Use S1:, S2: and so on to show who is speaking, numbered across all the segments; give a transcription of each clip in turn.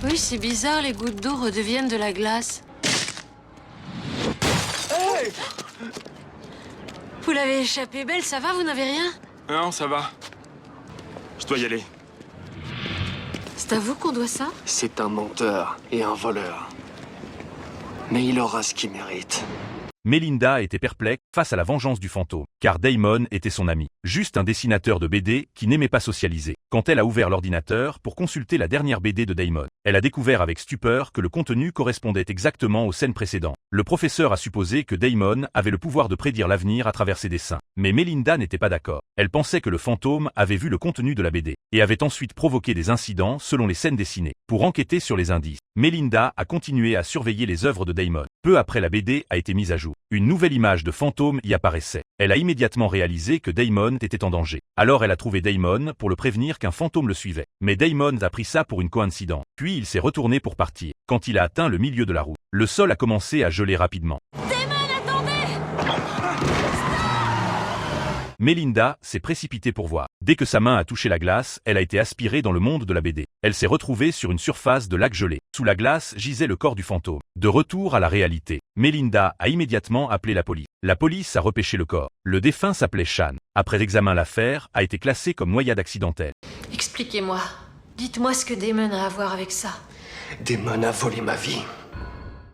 S1: Oui, c'est bizarre, les gouttes d'eau redeviennent de la glace.
S2: Hey!
S1: Vous l'avez échappé belle, ça va, vous n'avez rien?
S2: Non, ça va. Je dois y aller.
S1: C'est à vous qu'on doit ça?
S3: C'est un menteur et un voleur. Mais il aura ce qu'il mérite.
S4: Melinda était perplexe face à la vengeance du fantôme, car Damon était son ami, juste un dessinateur de BD qui n'aimait pas socialiser. Quand elle a ouvert l'ordinateur pour consulter la dernière BD de Damon, elle a découvert avec stupeur que le contenu correspondait exactement aux scènes précédentes. Le professeur a supposé que Damon avait le pouvoir de prédire l'avenir à travers ses dessins. Mais Melinda n'était pas d'accord. Elle pensait que le fantôme avait vu le contenu de la BD, et avait ensuite provoqué des incidents selon les scènes dessinées. Pour enquêter sur les indices, Melinda a continué à surveiller les œuvres de Damon. Peu après, la BD a été mise à jour. Une nouvelle image de fantôme y apparaissait. Elle a immédiatement réalisé que Damon était en danger. Alors elle a trouvé Damon pour le prévenir qu'un fantôme le suivait. Mais Damon a pris ça pour une coïncidence. Puis il s'est retourné pour partir. Quand il a atteint le milieu de la route, le sol a commencé à geler rapidement. Melinda s'est précipitée pour voir. Dès que sa main a touché la glace, elle a été aspirée dans le monde de la BD. Elle s'est retrouvée sur une surface de lac gelé. Sous la glace gisait le corps du fantôme. De retour à la réalité, Melinda a immédiatement appelé la police. La police a repêché le corps. Le défunt s'appelait Sean. Après examen, l'affaire a été classée comme noyade accidentelle.
S1: Expliquez-moi. Dites-moi ce que Damon a à voir avec ça.
S3: Damon a volé ma vie.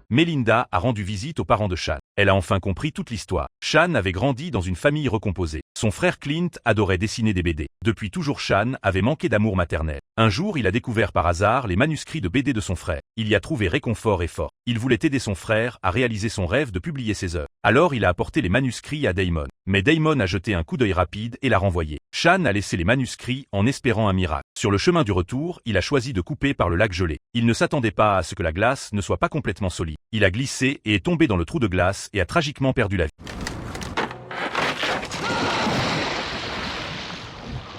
S4: Melinda a rendu visite aux parents de Sean. Elle a enfin compris toute l'histoire. Sean avait grandi dans une famille recomposée. Son frère Clint adorait dessiner des BD. Depuis toujours, Sean avait manqué d'amour maternel. Un jour, il a découvert par hasard les manuscrits de BD de son frère. Il y a trouvé réconfort et force. Il voulait aider son frère à réaliser son rêve de publier ses œuvres. Alors il a apporté les manuscrits à Damon. Mais Damon a jeté un coup d'œil rapide et l'a renvoyé. Sean a laissé les manuscrits en espérant un miracle. Sur le chemin du retour, il a choisi de couper par le lac gelé. Il ne s'attendait pas à ce que la glace ne soit pas complètement solide. Il a glissé et est tombé dans le trou de glace et a tragiquement perdu la vie.